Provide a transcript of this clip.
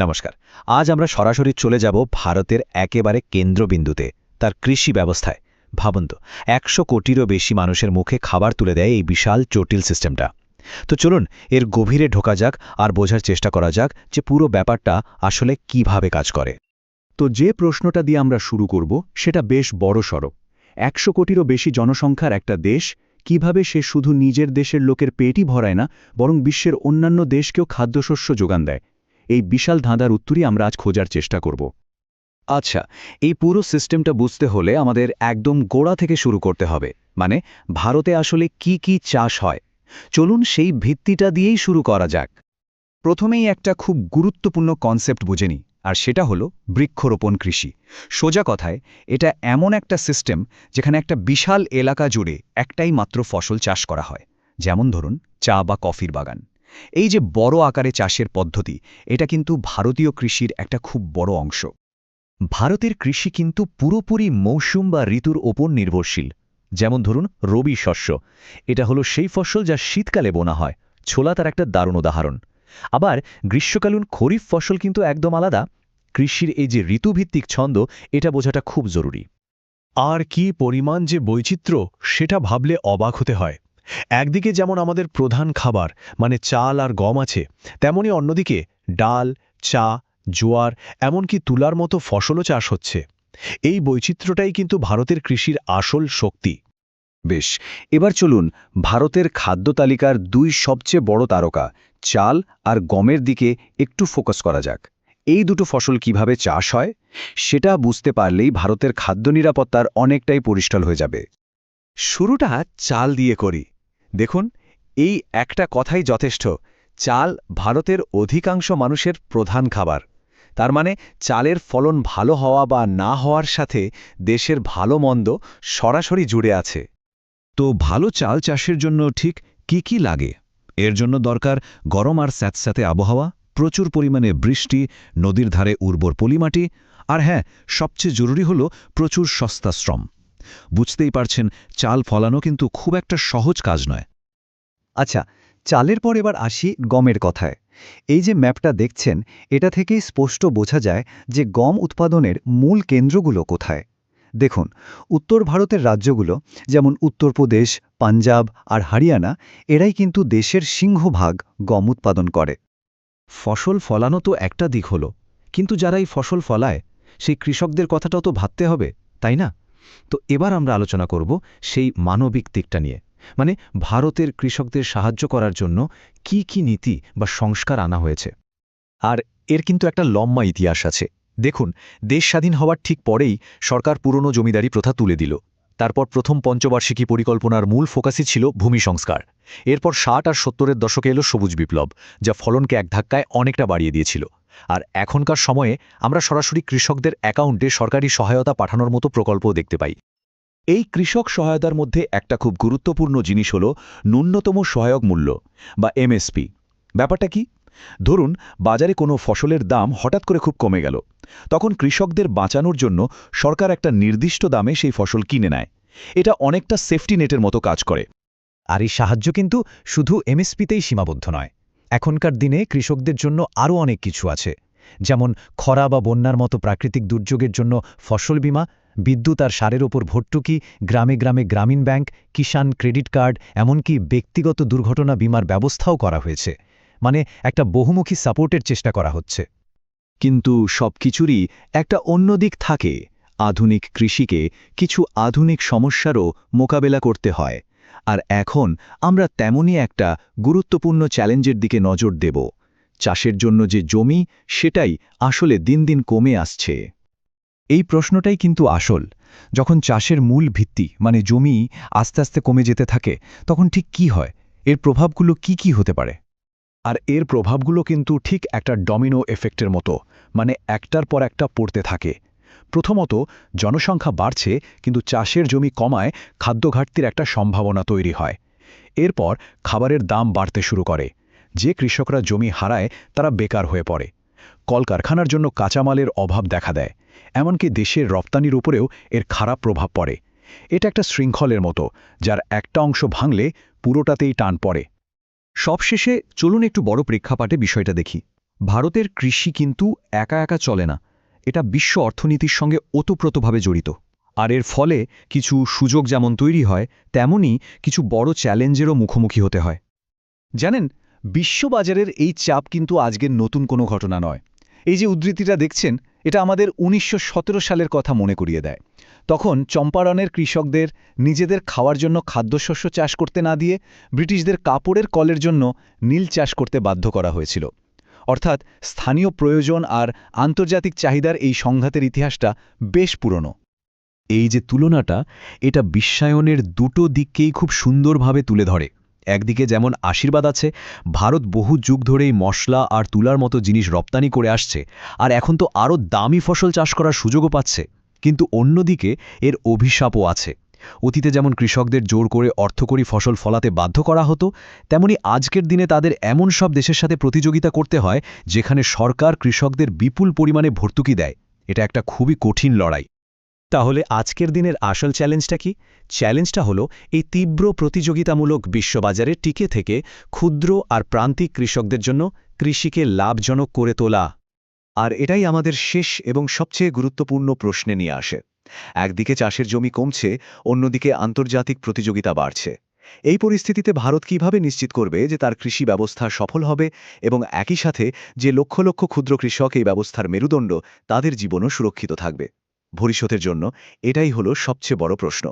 নমস্কার। আজ আমরা সরাসরি চলে যাব ভারতের একেবারে কেন্দ্রবিন্দুতে, তার কৃষি ব্যবস্থায়। ভাবুন তো, ১০০ কোটিরও বেশি মানুষের মুখে খাবার তুলে দেয় এই বিশাল জটিল সিস্টেমটা। তো চলুন এর গভীরে ঢোকা যাক আর বোঝার চেষ্টা করা যাক যে পুরো ব্যাপারটা আসলে কিভাবে কাজ করে। তো যে প্রশ্নটা দিয়ে আমরা শুরু করব সেটা বেশ বড়সড়। ১০০ কোটিরও বেশি জনসংখ্যার একটা দেশ, কিভাবে সে শুধু নিজের দেশের লোকের পেটই ভরায় না, বরং বিশ্বের অন্যান্য দেশকেও খাদ্যশস্য যোগান দেয়? এই বিশাল ধাঁধার উত্তরই আমরা আজ খোঁজার চেষ্টা করব। আচ্ছা, এই পুরো সিস্টেমটা বুঝতে হলে আমাদের একদম গোড়া থেকে শুরু করতে হবে। মানে ভারতে আসলে কি কি চাষ হয়। চলুন সেই ভিত্তিটা দিয়েই শুরু করা যাক। প্রথমেই একটা খুব গুরুত্বপূর্ণ কনসেপ্ট বুঝে নিই, আর সেটা হলো বৃক্ষরোপণ কৃষি। সোজা কথায় এটা এমন একটা সিস্টেম যেখানে একটা বিশাল এলাকা জুড়ে একটাই মাত্র ফসল চাষ করা হয়। যেমন ধরুন চা বা কফির বাগান। এই যে বড় আকারে চাষের পদ্ধতি, এটা কিন্তু ভারতীয় কৃষির একটা খুব বড় অংশ। ভারতের কৃষি কিন্তু পুরোপুরি মৌসুম বা ঋতুর ওপর নির্ভরশীল। যেমন ধরুন রবি শস্য, এটা হলো সেই ফসল যা শীতকালে বোনা হয়। ছোলা তার একটা দারুণ উদাহরণ। আবার গ্রীষ্মকালীন খরিফ ফসল কিন্তু একদম আলাদা। কৃষির এই যে ঋতুভিত্তিক ছন্দ, এটা বোঝাটা খুব জরুরি। আর কি পরিমাণ যে বৈচিত্র্য, সেটা ভাবলে অবাক হতে হয়। একদিকে যেমন আমাদের প্রধান খাবার মানে চাল আর গম আছে, তেমনি অন্যদিকে ডাল, চা, জোয়ার, এমনকি তুলার মতো ফসলও চাষ হচ্ছে। এই বৈচিত্র্যটাই কিন্তু ভারতের কৃষির আসল শক্তি। বেশ, এবার চলুন ভারতের খাদ্য তালিকার দুই সবচেয়ে বড় তারকা চাল আর গমের দিকে একটু ফোকাস করা যাক। এই দুটো ফসল কিভাবে চাষ হয় সেটা বুঝতে পারলেই ভারতের খাদ্য নিরাপত্তার অনেকটাই পরিষ্কার হয়ে যাবে। শুরুটা চাল দিয়ে করি। দেখুন, এই একটা কথাই যথেষ্ট। চাল ভারতের অধিকাংশ মানুষের প্রধান খাবার। তার মানে চালের ফলন ভালো হওয়া বা না হওয়ার সাথে দেশের ভালো মন্দ সরাসরি জুড়ে আছে। তো ভালো চাল চাষের জন্য ঠিক কি কি লাগে? এর জন্য দরকার গরম আর স্যাঁতস্যাঁতে আবহাওয়া, প্রচুর পরিমাণে বৃষ্টি, নদীর ধারে উর্বর পলিমাটি, আর হ্যাঁ, সবচেয়ে জরুরি হলো প্রচুর সস্তা শ্রম। বুঝতেই পারছেন, চাল ফলানো কিন্তু খুব একটা সহজ কাজ নয়। আচ্ছা, চালের পর এবার আসি গমের কথায়। এই যে ম্যাপটা দেখছেন, এটা থেকেই স্পষ্ট বোঝা যায় যে গম উৎপাদনের মূল কেন্দ্রগুলো কোথায়। দেখুন, উত্তর ভারতের রাজ্যগুলো যেমন উত্তরপ্রদেশ, পাঞ্জাব আর হরিয়ানা, এরাই কিন্তু দেশের সিংহভাগ গম উৎপাদন করে। ফসল ফলানো তো একটা দিক হলো, কিন্তু যারা এই ফসল ফলায় সেই কৃষকদের কথাটাও তো ভাবতে হবে, তাই না? তো এবার আমরা আলোচনা করব সেই মানবিক দিকটা নিয়ে। মানে ভারতের কৃষকদের সাহায্য করার জন্য কি কি নীতি বা সংস্কার আনা হয়েছে। আর এর কিন্তু একটা লম্বা ইতিহাস আছে। দেখুন, দেশ স্বাধীন হওয়ার ঠিক পরেই সরকার পুরনো জমিদারি প্রথা তুলে দিল। তারপর প্রথম পঞ্চবার্ষিকী পরিকল্পনার মূল ফোকাসই ছিল ভূমি সংস্কার। এরপর ৬০ আর ৭০-এর দশকে এলো সবুজ বিপ্লব, যা ফলনকে এক ধাক্কায় অনেকটা বাড়িয়ে দিয়েছিল। আর এখনকার সময়ে আমরা সরাসরি কৃষকদের অ্যাকাউন্টে সরকারি সহায়তা পাঠানোর মতো প্রকল্পও দেখতে পাই। এই কৃষক সহায়তার মধ্যে একটা খুব গুরুত্বপূর্ণ জিনিস হল ন্যূনতম সহায়ক মূল্য বা এমএসপি। ব্যাপারটা কি? ধরুন বাজারে কোনো ফসলের দাম হঠাৎ করে খুব কমে গেল, তখন কৃষকদের বাঁচানোর জন্য সরকার একটা নির্দিষ্ট দামে সেই ফসল কিনে নেয়। এটা অনেকটা সেফটি নেটের মতো কাজ করে। আর এই সাহায্য কিন্তু শুধু এমএসপিতেই সীমাবদ্ধ নয়। এখনকার দিনে কৃষকদের জন্য আরও অনেক কিছু আছে, যেমন খরা বা বন্যার মতো প্রাকৃতিক দুর্যোগের জন্য ফসল বীমা, বিদ্যুৎ আর সারের ওপর ভর্তুকি, গ্রামে গ্রামে গ্রামীণ ব্যাংক, কিষাণ ক্রেডিট কার্ড, এমনকি ব্যক্তিগত দুর্ঘটনা বীমার ব্যবস্থাও করা হয়েছে। মানে একটা বহুমুখী সাপোর্টের চেষ্টা করা হচ্ছে। কিন্তু সবকিছুরই একটা অন্য দিক থাকে। আধুনিক কৃষিকে কিছু আধুনিক সমস্যারও মোকাবেলা করতে হয়। আর এখন আমরা তেমনই একটা গুরুত্বপূর্ণ চ্যালেঞ্জের দিকে নজর দেব। চাষের জন্য যে জমি, সেটাই আসলে দিন দিন কমে আসছে। এই প্রশ্নটাই কিন্তু আসল। যখন চাষের মূল ভিত্তি মানে জমি আস্তে আস্তে কমে যেতে থাকে, তখন ঠিক কি হয়? এর প্রভাবগুলো কি কি হতে পারে? আর এর প্রভাবগুলো কিন্তু ঠিক একটা ডমিনো এফেক্টের মতো, মানে একটার পর একটা পড়তে থাকে। প্রথমত, জনসংখ্যা বাড়ছে কিন্তু চাষের জমি কমায় খাদ্য ঘাটতির একটা সম্ভাবনা তৈরি হয়। এরপর খাবারের দাম বাড়তে শুরু করে। যে কৃষকরা জমি হারায় তারা বেকার হয়ে পড়ে। কলকারখানার জন্য কাঁচামালের অভাব দেখা দেয়। এমনকি দেশের রপ্তানির উপরেও এর খারাপ প্রভাব পড়ে। এটা একটা শৃঙ্খলের মতো, যার একটা অংশ ভাঙলে পুরোটাতেই টান পড়ে। সবশেষে চলুন একটু বড় প্রেক্ষাপটে বিষয়টা দেখি। ভারতের কৃষি কিন্তু একা একা চলে না, এটা বিশ্ব অর্থনীতির সঙ্গে ওতপ্রোতভাবে জড়িত। আর এর ফলে কিছু সুযোগ যেমন তৈরি হয়, তেমনি কিছু বড় চ্যালেঞ্জেরও মুখোমুখি হতে হয়। জানেন, বিশ্ববাজারের এই চাপ কিন্তু আজকের নতুন কোনো ঘটনা নয়। এই যে উদ্ধৃতিটা দেখছেন, এটা আমাদের ১৯১৭ সালের কথা মনে করিয়ে দেয়। তখন চম্পারণের কৃষকদের নিজেদের খাওয়ার জন্য খাদ্যশস্য চাষ করতে না দিয়ে ব্রিটিশদের কাপড়ের কলের জন্য নীল চাষ করতে বাধ্য করা হয়েছিল। অর্থাৎ স্থানীয় প্রয়োজন আর আন্তর্জাতিক চাহিদার এই সংঘাতের ইতিহাসটা বেশ পুরনো। এই যে তুলনাটা, এটা বিশ্বায়নের দুটো দিককেই খুব সুন্দরভাবে তুলে ধরে। একদিকে যেমন আশীর্বাদ আছে, ভারত বহু যুগ ধরেই মশলা আর তুলার মতো জিনিস রপ্তানি করে আসছে, আর এখন তো আরও দামি ফসল চাষ করার সুযোগও পাচ্ছে। কিন্তু অন্যদিকে এর অভিশাপও আছে। অতীতে যেমন কৃষকদের জোর করে অর্থকরী ফসল ফলাতে বাধ্য করা হতো, তেমনি আজকের দিনে তাদের এমন সব দেশের সাথে প্রতিযোগিতা করতে হয় যেখানে সরকার কৃষকদের বিপুল পরিমাণে ভর্তুকি দেয়। এটা একটা খুবই কঠিন লড়াই। তাহলে আজকের দিনের আসল চ্যালেঞ্জটা কি? চ্যালেঞ্জটা হলো এই তীব্র প্রতিযোগিতামূলক বিশ্ববাজারে টিকে থেকে ক্ষুদ্র আর প্রান্তিক কৃষকদের জন্য কৃষিকে লাভজনক করে তোলা। আর এটাই আমাদের শেষ এবং সবচেয়ে গুরুত্বপূর্ণ প্রশ্নে নিয়ে আসে। একদিকে চাষের জমি কমছে, অন্যদিকে আন্তর্জাতিক প্রতিযোগিতা বাড়ছে। এই পরিস্থিতিতে ভারত কিভাবে নিশ্চিত করবে যে তার কৃষি ব্যবস্থা সফল হবে এবং একই সাথে যে লক্ষ লক্ষ ক্ষুদ্র কৃষক এই ব্যবস্থার মেরুদণ্ড, তাদের জীবনও সুরক্ষিত থাকবে? ভবিষ্যতের জন্য এটাই হলো সবচেয়ে বড় প্রশ্ন।